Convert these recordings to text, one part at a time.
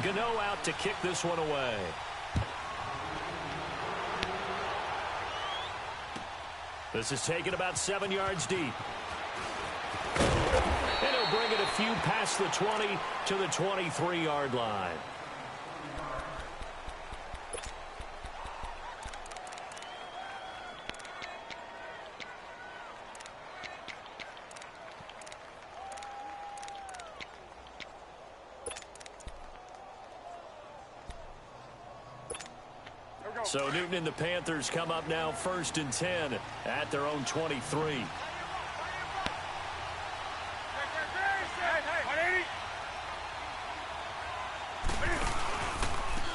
Gano out to kick this one away. This is taken about 7 yards deep. And he'll bring it a few past the 20 to the 23-yard line. So Newton and the Panthers come up now 1st and 10 at their own 23.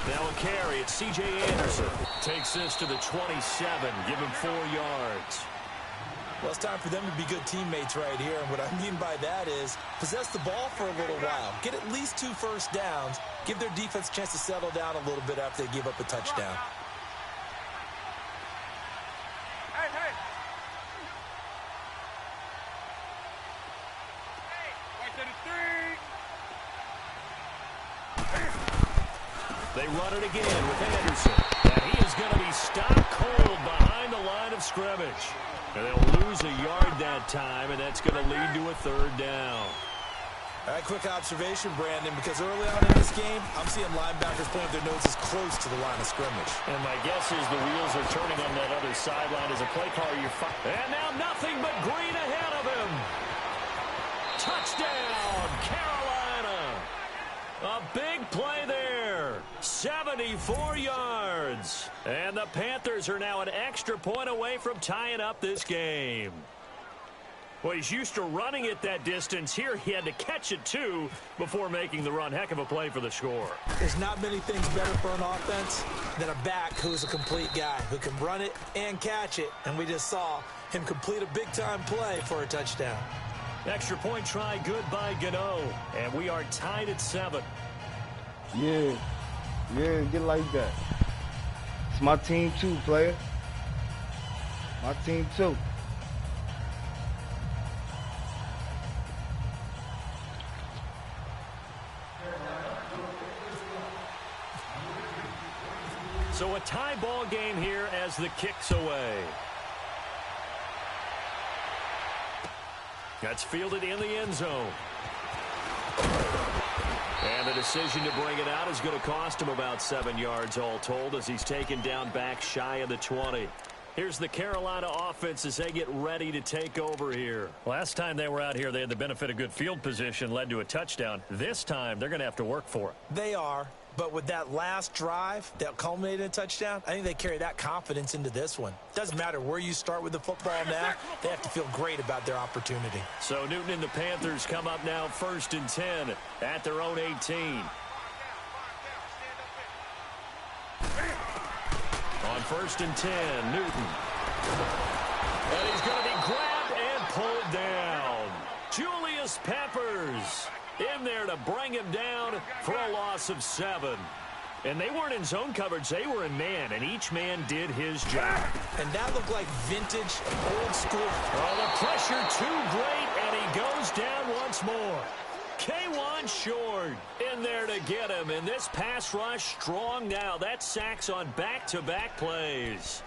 Now a carry. It's C.J. Anderson. Takes this to the 27. Give him 4 yards. Well, it's time for them to be good teammates right here. And what I mean by that is possess the ball for a little while. Get at least 2 first downs. Give their defense a chance to settle down a little bit after they give up a touchdown. They run it again with Anderson. And he is going to be stopped cold behind the line of scrimmage. And they'll lose a yard that time, and that's going to lead to a 3rd down. All right, quick observation, Brandon, because early on in this game, I'm seeing linebackers playing with their noses close to the line of scrimmage. And my guess is the wheels are turning on that other sideline as a play caller. And now nothing but green ahead of him. Touchdown, Carolina. A big play there. 74 yards. And the Panthers are now an extra point away from tying up this game. Well, he's used to running it that distance. Here he had to catch it, too, before making the run. Heck of a play for the score. There's not many things better for an offense than a back who's a complete guy, who can run it and catch it. And we just saw him complete a big-time play for a touchdown. Extra point try, good by Gano. And we are tied at 7. Yeah, get like that. It's my team too, player. My team too. So a tie ball game here as the kick's away. That's fielded in the end zone. And the decision to bring it out is going to cost him about 7 yards all told as he's taken down back shy of the 20. Here's the Carolina offense as they get ready to take over here. Last time they were out here, they had the benefit of good field position, led to a touchdown. This time, they're going to have to work for it. They are, but with that last drive that culminated in a touchdown, I think they carry that confidence into this one. Doesn't matter where you start with the football now, they have to feel great about their opportunity. So Newton and the Panthers come up now 1st and 10 at their own 18. On 1st and 10, Newton. And he's going to be grabbed and pulled down. Julius Peppers in there to bring him down for a loss of 7. And they weren't in zone coverage. They were in man, and each man did his job. And that looked like vintage, old school. Oh, the pressure too great, and he goes down once more. K1 Short in there to get him, and this pass rush strong now. That's sacks on back-to-back plays.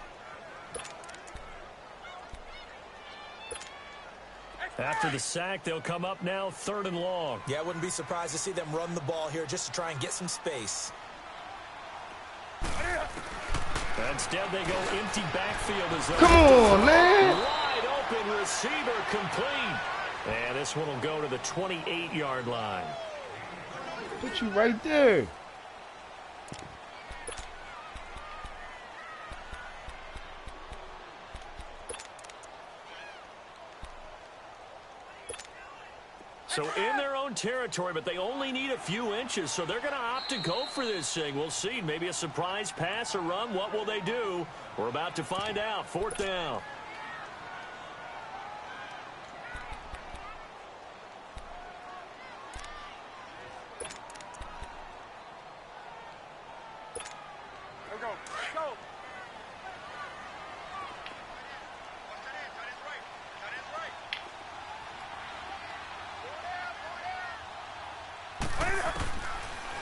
After the sack, they'll come up now 3rd and long. Yeah, I wouldn't be surprised to see them run the ball here just to try and get some space. Instead, they go empty backfield as Come on, man. Wide open receiver complete. And this one will go to the 28-yard line. Put you right there. So in their own territory, but they only need a few inches, so they're going to opt to go for this thing. We'll see. Maybe a surprise pass or run. What will they do? We're about to find out. 4th down.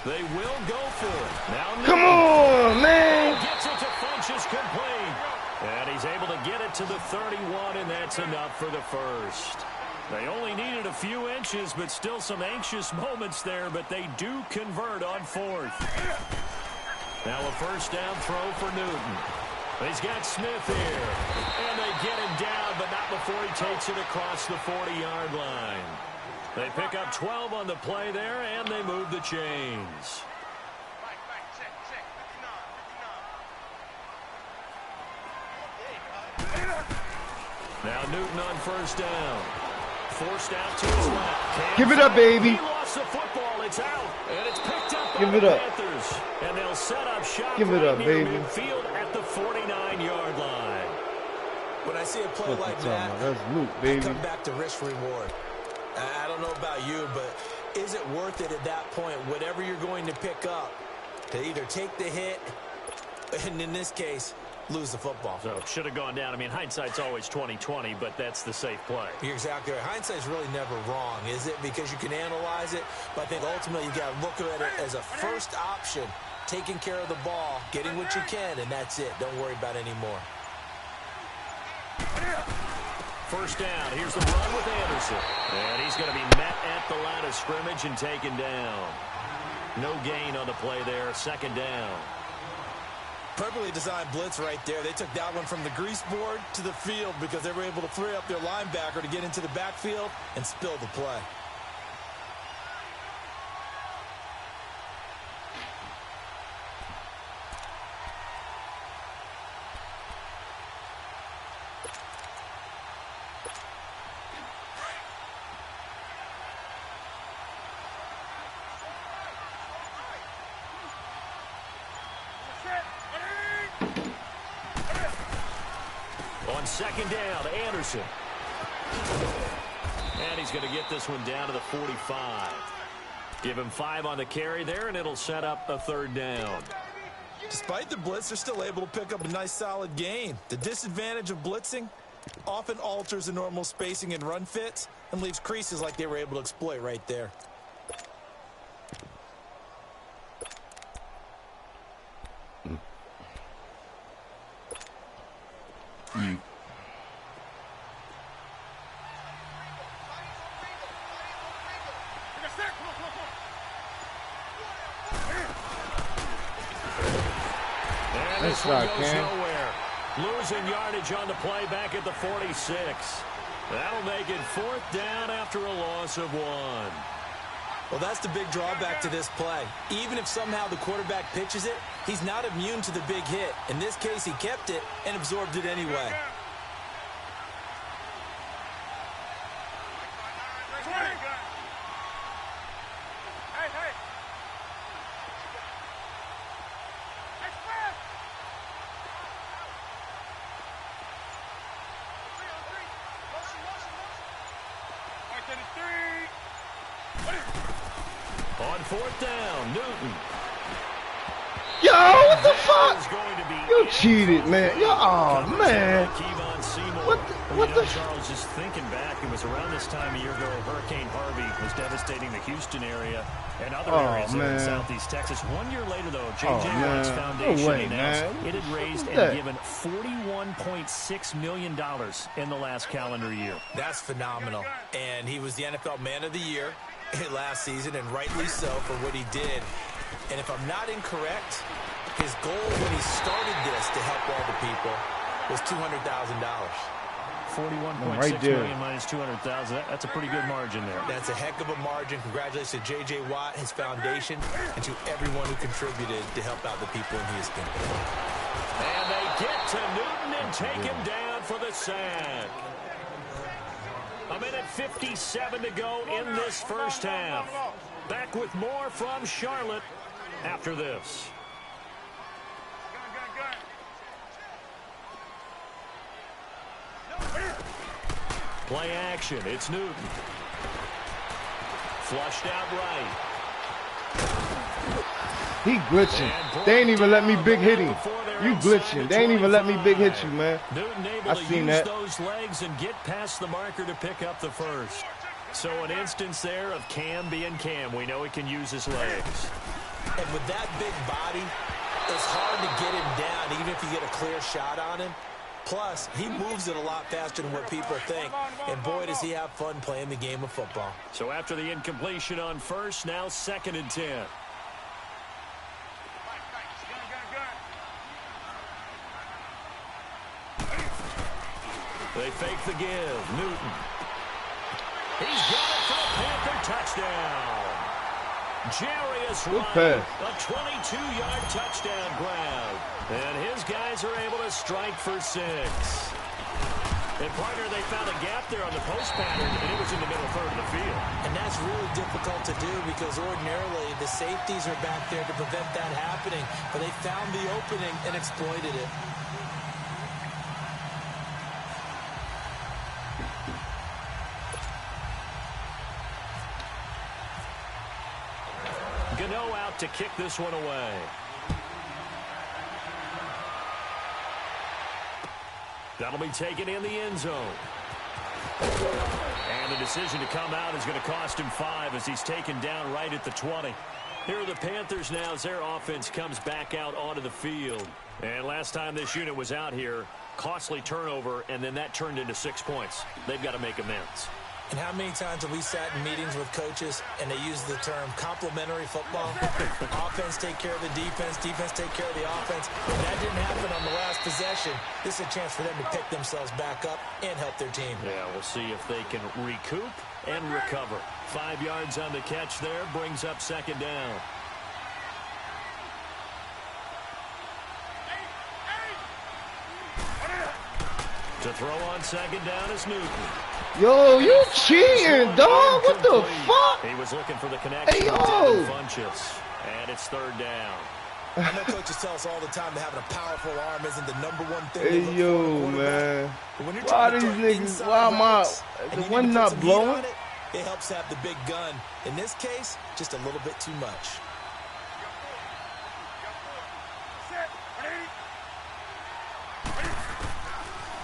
They will go for it. Now Come on, man. gets it to Funchess complete. And he's able to get it to the 31, and that's enough for the first. They only needed a few inches, but still some anxious moments there, but they do convert on fourth. Now a first down throw for Newton. He's got Smith here, and they get him down, but not before he takes it across the 40-yard line. They pick up 12 on the play there, and they move the chains. Now Newton on first down. Forced out to his left. Give it up, baby. He lost the football. It's out. And it's picked up by Give it the up. Panthers. And they'll set up shop Give it right up, near baby. midfield at the 49-yard line. When I see a play What like you talking that, about? That's Luke, I baby. come back to risk reward. I don't know about you, but is it worth it at that point, whatever you're going to pick up, to either take the hit, and in this case, lose the football? So should have gone down. I mean, hindsight's always 20/20, but that's the safe play. You're exactly right. Hindsight's really never wrong, is it? Because you can analyze it, but I think ultimately you got to look at it as a first option, taking care of the ball, getting what you can, and that's it. Don't worry about any more. First down. Here's the run with Anderson. And he's going to be met at the line of scrimmage and taken down. No gain on the play there. Second down. Perfectly designed blitz right there. They took that one from the grease board to the field because they were able to free up their linebacker to get into the backfield and spill the play. On second down, Anderson. And he's going to get this one down to the 45. Give him 5 on the carry there, and it'll set up a third down. Despite the blitz, they're still able to pick up a nice solid gain. The disadvantage of blitzing often alters the normal spacing and run fits and leaves creases like they were able to exploit right there. And this one goes nowhere. Losing yardage on the play back at the 46. That'll make it fourth down after a loss of 1. Well, that's the big drawback to this play. Even if somehow the quarterback pitches it, he's not immune to the big hit. In this case, he kept it and absorbed it anyway. On fourth down, Newton. Yo, what the That fuck? is going to be You cheated, man. Yo, oh, man. What the Charles, just thinking back, it was around this time a year ago, Hurricane Harvey was devastating the Houston area and other areas there in southeast Texas. 1 year later, though, J.J. Watt's foundation announced it had raised and given $41.6 million in the last calendar year. That's phenomenal. And he was the NFL Man of the Year last season, and rightly so for what he did. And if I'm not incorrect, his goal when he started this to help all the people was $200,000. 41.6 million minus 200,000. That's a pretty good margin there. That's a heck of a margin. Congratulations to J.J. Watt, his foundation, and to everyone who contributed to help out the people in Houston. And they get to Newton and take him down for the sack. A minute 57 to go in this first half. Back with more from Charlotte after this. Play action. It's Newton. Flushed out right. He glitching. They ain't even let me big hit him. You glitching. They ain't even let me big hit you, man. Newton able to use those legs and get past the marker to pick up the first. So an instance there of Cam being Cam. We know he can use his legs. And with that big body, it's hard to get him down, even if you get a clear shot on him. Plus, he moves it a lot faster than what people think. And boy, does he have fun playing the game of football. So after the incompletion on first, now 2nd and 10. They fake the give. Newton. He's got it for a Panther touchdown. Jarius Wright, a 22-yard touchdown grab. And his guys are able to strike for 6. And, partner, they found a gap there on the post pattern, and it was in the middle third of the field. And that's really difficult to do because ordinarily the safeties are back there to prevent that happening. But they found the opening and exploited it. Gano out to kick this one away. That'll be taken in the end zone. And the decision to come out is going to cost him 5 as he's taken down right at the 20. Here are the Panthers now as their offense comes back out onto the field. And last time this unit was out here, costly turnover, and then that turned into 6 points. They've got to make amends. And how many times have we sat in meetings with coaches and they use the term complementary football? Offense take care of the defense, defense take care of the offense. And that didn't happen on the last possession. This is a chance for them to pick themselves back up and help their team. Yeah, we'll see if they can recoup and recover. 5 yards on the catch there, brings up 2nd down. To throw on 2nd down is Newton. Yo, you cheating, dog. What the fuck? He was looking for the connection. Hey, yo. Funches. And it's 3rd down. I know coaches tell us all the time that having a powerful arm isn't the #1 thing. Hey, yo, man. Why these niggas, why am I, the one not blowing? It helps have the big gun. In this case, just a little bit too much.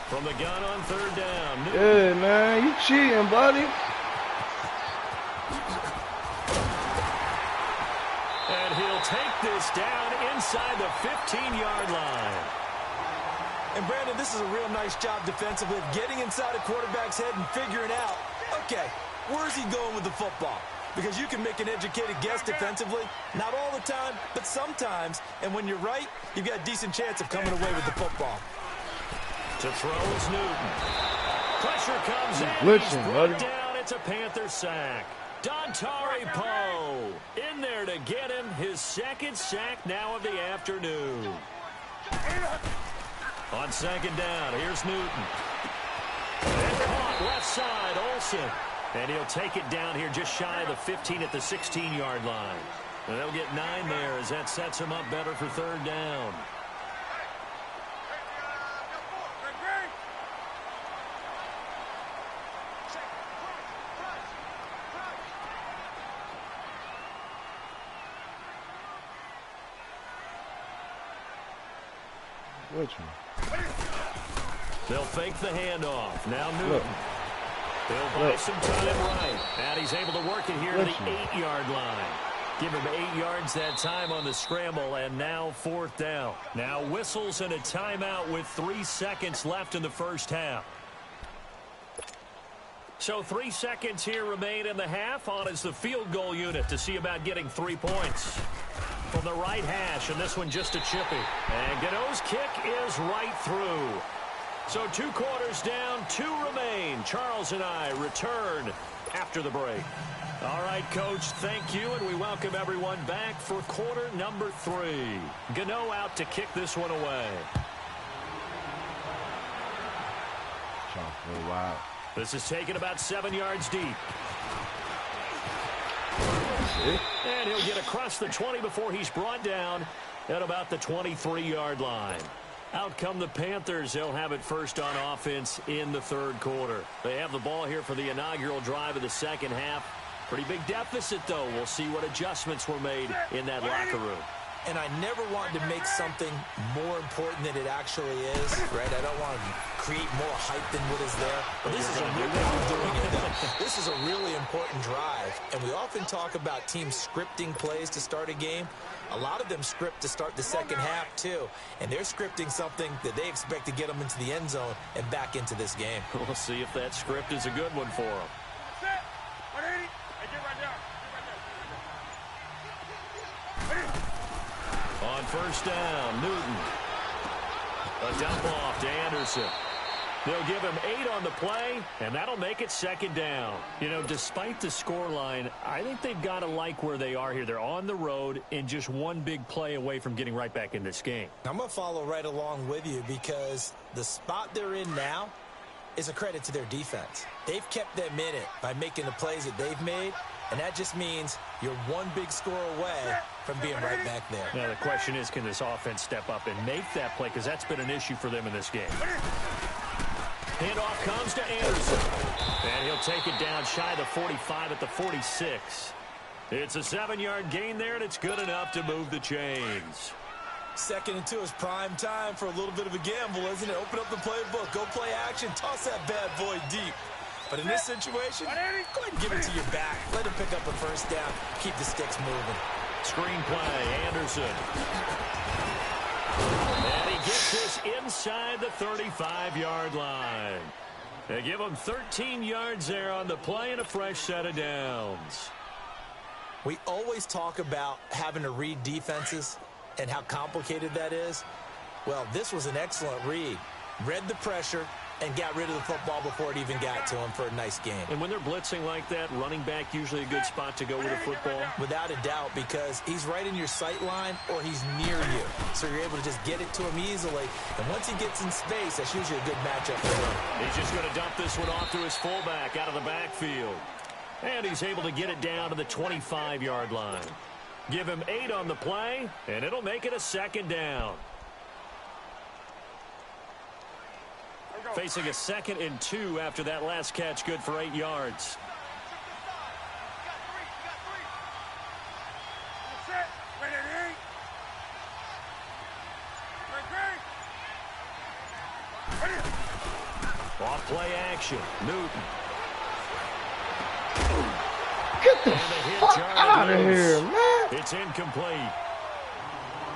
From the gun on 3rd down. Newton. Yeah, man, you cheating, buddy. And he'll take this down inside the 15-yard line. And, Brandon, this is a real nice job defensively of getting inside a quarterback's head and figuring out, okay, where's he going with the football? Because you can make an educated guess defensively, not all the time, but sometimes. And when you're right, you've got a decent chance of coming away with the football. To throw is Newton. Pressure comes in. Glitching, He's buddy. brought down. It's a Panther sack. Dontari Poe in there to get him his 2nd sack now of the afternoon. On 2nd down, here's Newton. And caught left side, Olsen. And he'll take it down here just shy of the 15 at the 16-yard line. And they'll get 9 there as that sets him up better for 3rd down. Which one? They'll fake the handoff. Now Newton. He'll buy some time right. And he's able to work it here to the 8-yard line. Give him 8 yards that time on the scramble, and now 4th down. Now whistles and a timeout with 3 seconds left in the first half. So 3 seconds here remain in the half. On is the field goal unit to see about getting 3 points. From the right hash, and this one just a chippy. And Gano's kick is right through. So 2 quarters down, 2 remain. Charles and I return after the break. All right, Coach, thank you, and we welcome everyone back for quarter number 3. Gano out to kick this one away. Wow. This is taken about 7 yards deep. And he'll get across the 20 before he's brought down at about the 23-yard line. Out come the Panthers. They'll have it first on offense in the 3rd quarter. They have the ball here for the inaugural drive of the 2nd half. Pretty big deficit, though. We'll see what adjustments were made in that locker room. And I never wanted to make something more important than it actually is, right? I don't want to create more hype than what is there. But this is a This is a really important drive, and we often talk about teams scripting plays to start a game. A lot of them script to start the second half, too, and they're scripting something that they expect to get them into the end zone and back into this game. We'll see if that script is a good one for them. On first down, Newton. A dump off to Anderson. They'll give him 8 on the play, and that'll make it second down. You know, despite the scoreline, I think they've got to like where they are here. They're on the road and just one big play away from getting right back in this game. I'm going to follow right along with you because the spot they're in now is a credit to their defense. They've kept them in it by making the plays that they've made, and that just means you're one big score away from being right back there. Now, the question is, can this offense step up and make that play? Because that's been an issue for them in this game. Handoff comes to Anderson. And he'll take it down shy of the 45 at the 46. It's a 7-yard gain there, and it's good enough to move the chains. 2nd and 2 is prime time for a little bit of a gamble, isn't it? Open up the playbook, go play action, toss that bad boy deep. But in this situation, go ahead and give it to your back. Let him pick up a first down. Keep the sticks moving. Screen play, Anderson. And he gets this inside the 35-yard line. They give him 13 yards there on the play and a fresh set of downs. We always talk about having to read defenses and how complicated that is. Well, this was an excellent read. Read the pressure and got rid of the football before it even got to him for a nice game. And when they're blitzing like that, running back usually a good spot to go with a football? Without a doubt, because he's right in your sight line or he's near you. So you're able to just get it to him easily. And once he gets in space, that's usually a good matchup for him. He's just going to dump this one off to his fullback out of the backfield. And he's able to get it down to the 25-yard line. Give him 8 on the play, and it'll make it a second down. Facing a 2nd and 2 after that last catch, good for 8 yards. Off play action, Newton. Get the fuck out of here, man. It's incomplete.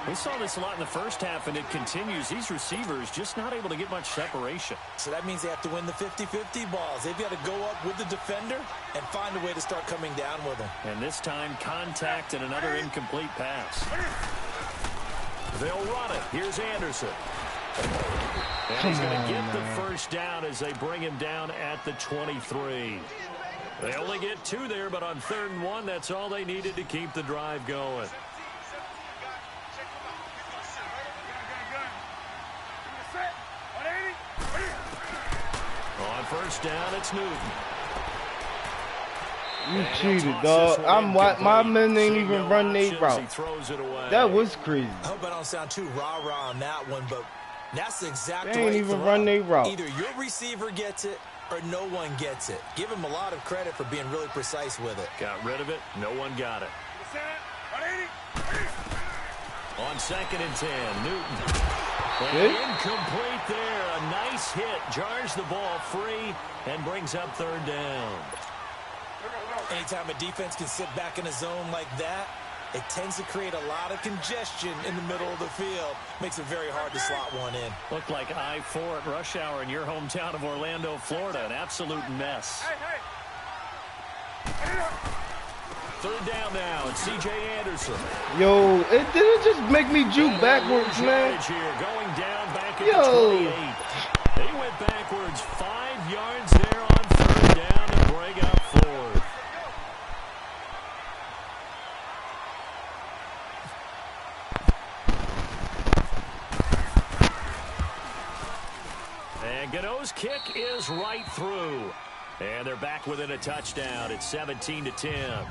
We saw this a lot in the first half, and it continues. These receivers just not able to get much separation. So that means they have to win the 50-50 balls. They've got to go up with the defender and find a way to start coming down with them. And this time, contact and another incomplete pass. They'll run it. Here's Anderson. And he's going to get the first down as they bring him down at the 23. They only get 2 there, but on 3rd and 1, that's all they needed to keep the drive going. On first down, it's Newton. You cheated, dog. My men ain't even run their route. That was crazy. I hope I don't sound too rah-rah on that one, but that's the exact right throw. They ain't even run their route. Either your receiver gets it or no one gets it. Give him a lot of credit for being really precise with it. Got rid of it. No one got it. On 2nd and 10, Newton. And incomplete there. A nice hit. Jars the ball free and brings up 3rd down. Anytime a defense can sit back in a zone like that, it tends to create a lot of congestion in the middle of the field. Makes it very hard to slot one in. Looked like I-4 at rush hour in your hometown of Orlando, Florida. An absolute mess. 3rd down now. It's C.J. Anderson. Yo, did it just make me juke backwards, man? Here, going down back at the 28. They went backwards 5 yards there on 3rd down to bring up 4th. And Gano's kick is right through. And they're back within a touchdown. It's 17-10.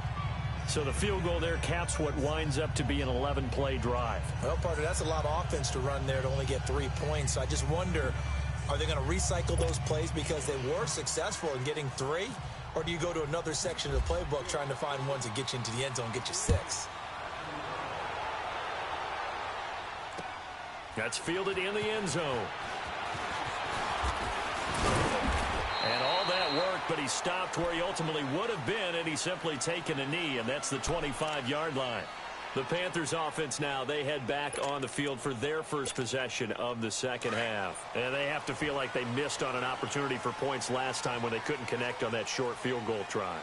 So the field goal there caps what winds up to be an 11-play drive. Well, partner, that's a lot of offense to run there to only get 3 points. So I just wonder, are they going to recycle those plays because they were successful in getting 3? Or do you go to another section of the playbook trying to find ones that get you into the end zone and get you 6? That's fielded in the end zone. work, but he stopped where he ultimately would have been, and he's simply taken a knee, and that's the 25-yard line. The Panthers offense now, they head back on the field for their first possession of the second half. And they have to feel like they missed on an opportunity for points last time when they couldn't connect on that short field goal try.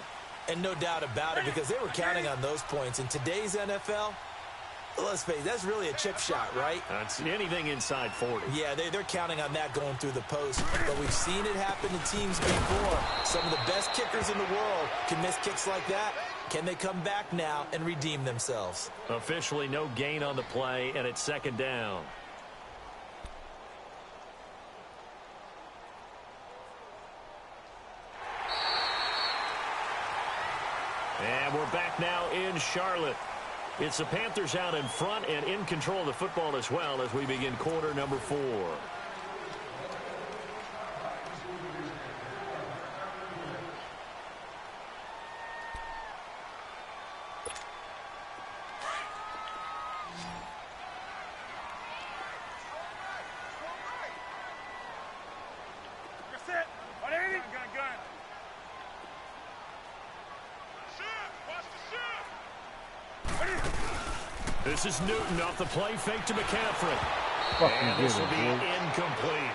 And no doubt about it, because they were counting on those points. In today's NFL, let's face it, that's really a chip shot, right? That's anything inside 40. Yeah, they're counting on that going through the post. But we've seen it happen to teams before. Some of the best kickers in the world can miss kicks like that. Can they come back now and redeem themselves? Officially no gain on the play, and it's second down. And we're back now in Charlotte. It's the Panthers out in front and in control of the football as well as we begin quarter number 4. This is Newton off the play fake to McCaffrey. And this will be incomplete.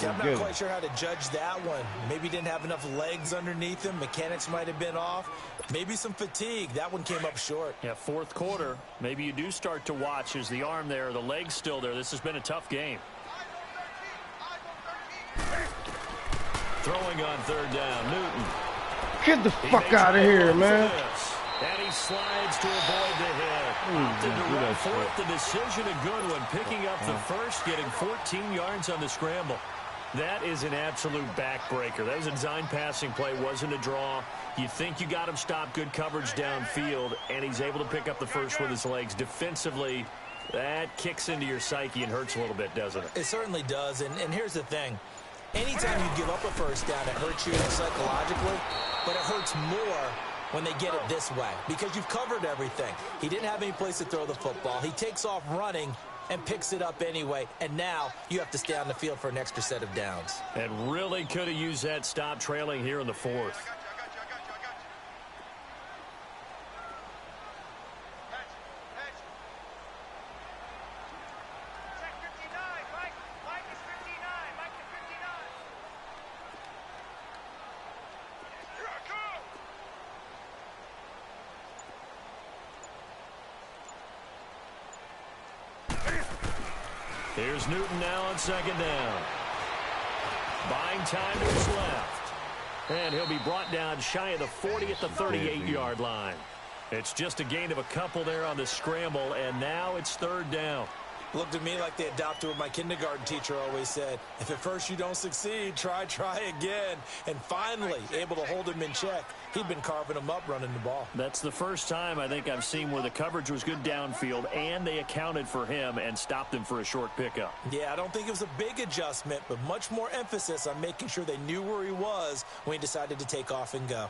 I'm not quite sure how to judge that one. Maybe he didn't have enough legs underneath him. Mechanics might have been off. Maybe some fatigue. That one came up short. Yeah, fourth quarter. Maybe you do start to watch. Is the arm there, the leg's still there? This has been a tough game. Throwing on third down, Newton. Get the fuck out of here, man. And he slides to avoid the hit. Opted to run for it. The decision a good one. Picking up the first, getting 14 yards on the scramble. That is an absolute backbreaker. That was a design passing play. Wasn't a draw. You think you got him stopped. Good coverage downfield. And he's able to pick up the first with his legs. Defensively, that kicks into your psyche and hurts a little bit, doesn't it? It certainly does. And here's the thing. Anytime you give up a first down, it hurts you psychologically. But it hurts more when they get it this way, because you've covered everything. He didn't have any place to throw the football. He takes off running and picks it up anyway, and now you have to stay on the field for an extra set of downs. And really could have used that stop trailing here in the fourth. Here's Newton now on second down. Buying time to his left. And he'll be brought down shy of the 40 at the 38-yard line. It's just a gain of a couple there on the scramble, and now it's third down. Looked at me like they adopted what my kindergarten teacher always said. If at first you don't succeed, try again. And finally, able to hold him in check. He'd been carving him up running the ball. That's the first time I think I've seen where the coverage was good downfield, and they accounted for him and stopped him for a short pickup. Yeah, I don't think it was a big adjustment, but much more emphasis on making sure they knew where he was when he decided to take off and go.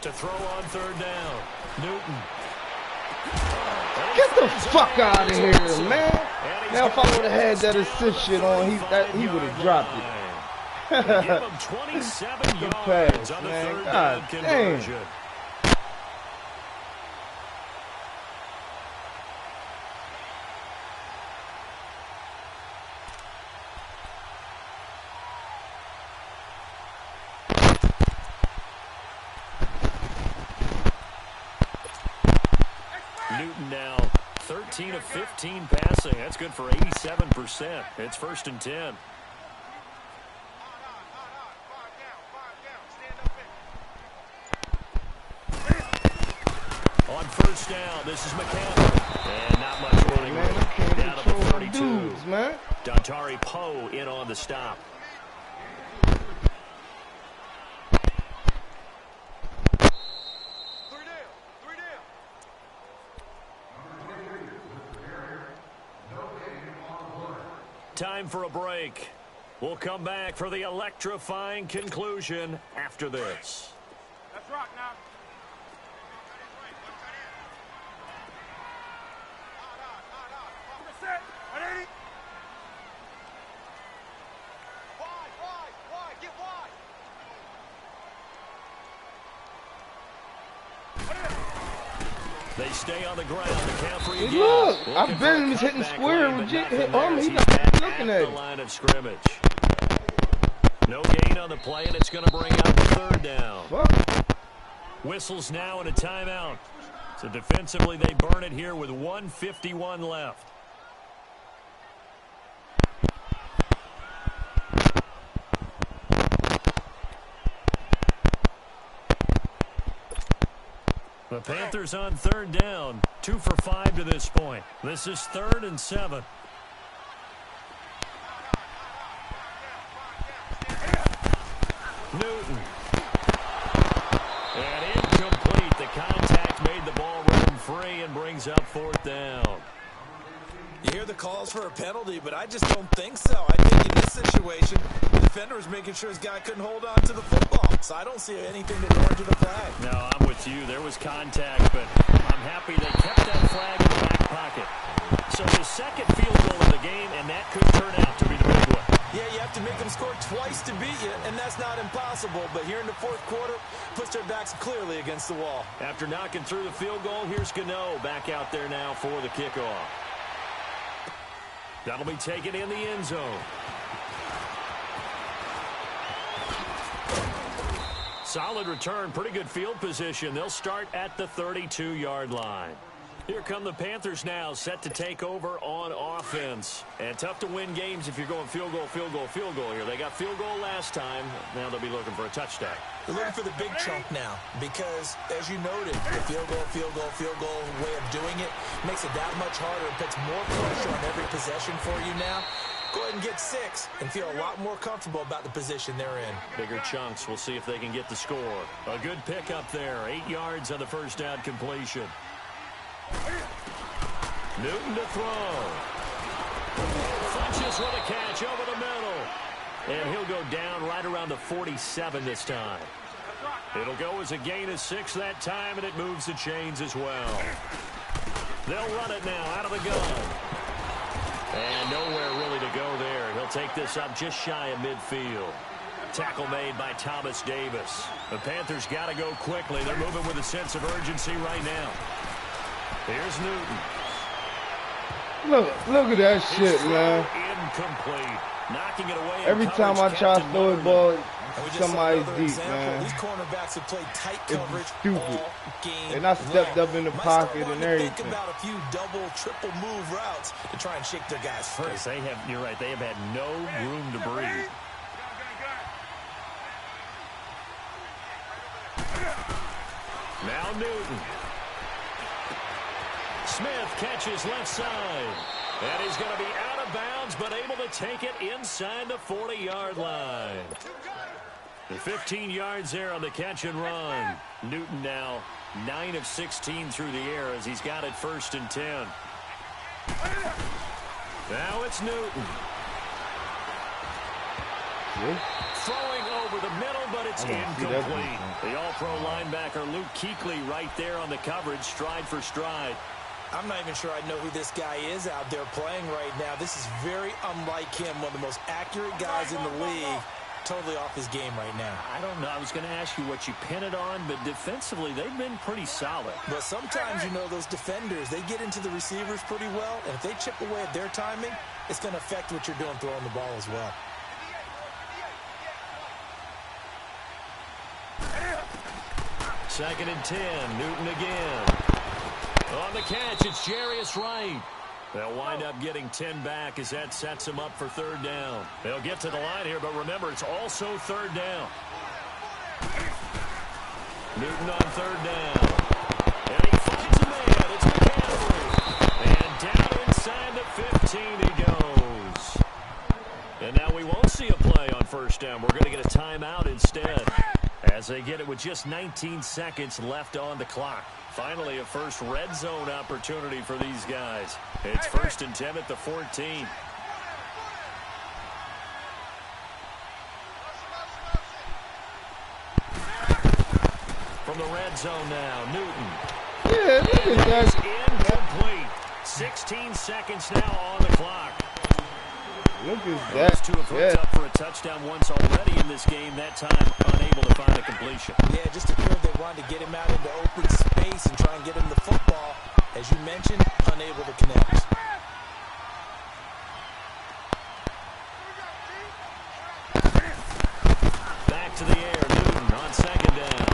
To throw on third down, Newton. Get the fuck out of here, man. Now if I would have had that assist shit on, he would have dropped it. Give him 27 yards pass, on the man. third God down conversion. damn. Newton now 13 of 15 passing. That's good for 87%. It's first and 10. On first down, this is McCaffrey. And not much running room. Down to the 32. Dudes, man. Dontari Poe in on the stop. Time for a break. We'll come back for the electrifying conclusion after this. Let's rock now. They stay on the ground. The count free again. Look, I've been hitting square. He's not looking at the line of scrimmage. No gain on the play, and it's going to bring up third down. Fuck. Whistles now and a timeout. So defensively, they burn it here with 1:51 left. The Panthers on third down, 2 for 5 to this point. This is 3rd and 7. Newton. And incomplete. The contact made the ball run free and brings up 4th down. You hear the calls for a penalty, but I just don't think so. I think in this situation, the defender was making sure his guy couldn't hold on to the football. So I don't see anything that warranted a flag. No, I'm with you. There was contact, but I'm happy they kept that flag in the back pocket. So the second field goal of the game, and that could turn out to be the big one. Yeah, you have to make them score twice to beat you, and that's not impossible. But here in the 4th quarter, puts their backs clearly against the wall. After knocking through the field goal, here's Gano back out there now for the kickoff. That'll be taken in the end zone. Solid return, pretty good field position. They'll start at the 32-yard line. Here come the Panthers now, set to take over on offense. And tough to win games if you're going field goal, field goal, field goal here. They got field goal last time. Now they'll be looking for a touchdown. They're looking for the big chunk now because, as you noted, the field goal way of doing it makes it that much harder and puts more pressure on every possession for you now. Go ahead and get 6 and feel a lot more comfortable about the position they're in. Bigger chunks. We'll see if they can get the score. A good pickup there. 8 yards on the first down completion. Newton to throw. Funches with a catch over the middle. And he'll go down right around the 47 this time. It'll go as a gain of 6 that time, and it moves the chains as well. They'll run it now out of the gun. And nowhere really to go there. He'll take this up just shy of midfield. Tackle made by Thomas Davis. The Panthers got to go quickly. They're moving with a sense of urgency right now. Here's Newton. Look at that shit, man. Incomplete. Knocking it away. Every time I try to throw the ball, somebody's deep, example. man. These cornerbacks have played tight coverage stupid. all game And I stepped up in the pocket and everything. Think about a few double, triple move routes to try and shake their guys free. They have, you're right, they have had no room to breathe. Now Newton. Smith catches left side. And he's going to be out of bounds, but able to take it inside the 40-yard line. The 15 yards there on the catch and run. Newton now 9 of 16 through the air as he's got it 1st and 10. Now it's Newton. Throwing over the middle, but it's incomplete. The all-pro linebacker Luke Kuechly right there on the coverage, stride for stride. I'm not even sure I know who this guy is out there playing right now. This is very unlike him, one of the most accurate guys in the league. Totally off his game right now. I don't know. I was going to ask you what you pin it on, but defensively, they've been pretty solid. But sometimes, you know, those defenders, they get into the receivers pretty well, and if they chip away at their timing, it's going to affect what you're doing throwing the ball as well. Second and 10. Newton again. On the catch, it's Jarius Wright. They'll wind up getting 10 back as that sets them up for 3rd down. They'll get to the line here, but remember, it's also 3rd down. Newton on 3rd down. And he finds a man. It's McCaffrey. And down inside the 15 he goes. And now we won't see a play on 1st down. We're going to get a timeout instead, as they get it with just 19 seconds left on the clock. Finally, a first red zone opportunity for these guys. It's 1st and 10 at the 14. From the red zone now, Newton. Yeah, look at that. Incomplete. 16 seconds now on the clock. Look at Those that. two have hooked up for a touchdown once already in this game. That time unable to find a completion. Yeah, just a curve they wanted to get him out into open space and try and get him the football. As you mentioned, unable to connect. Back to the air. Newton on second down.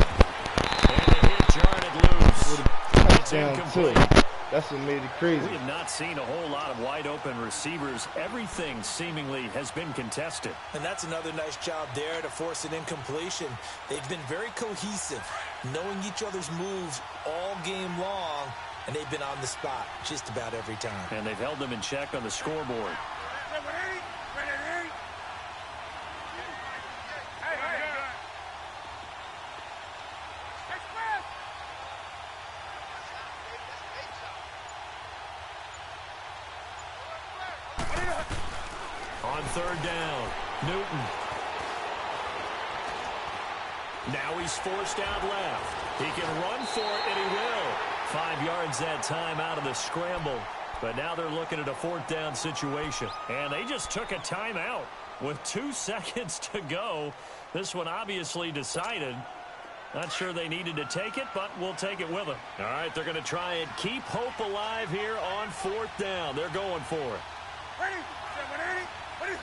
And the hit jarred it loose. It's Touchdown, incomplete. too. That's what made it crazy. We have not seen a whole lot of wide-open receivers. Everything seemingly has been contested. And that's another nice job there to force an incompletion. They've been very cohesive, knowing each other's moves all game long, and they've been on the spot just about every time. And they've held them in check on the scoreboard. On third down, Newton. Now he's forced out left. He can run for it, and he will. 5 yards that time out of the scramble. But now they're looking at a fourth down situation. And they just took a timeout with 2 seconds to go. This one obviously decided. Not sure they needed to take it, but we'll take it with them. All right, they're going to try and keep hope alive here on fourth down. They're going for it. Ready? Ready?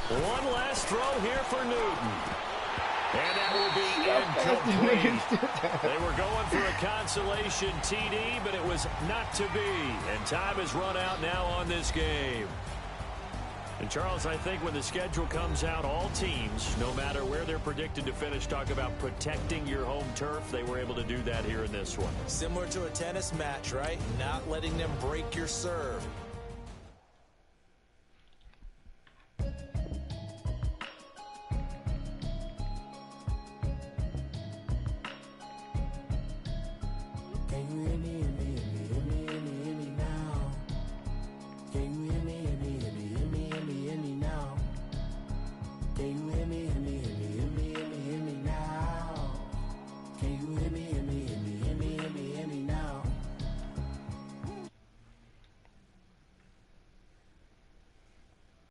One last throw here for Newton. And that will be incomplete. They were going for a consolation TD, but it was not to be. And time has run out now on this game. And, Charles, I think when the schedule comes out, all teams, no matter where they're predicted to finish, talk about protecting your home turf. They were able to do that here in this one. Similar to a tennis match, right? Not letting them break your serve. Can you hear me?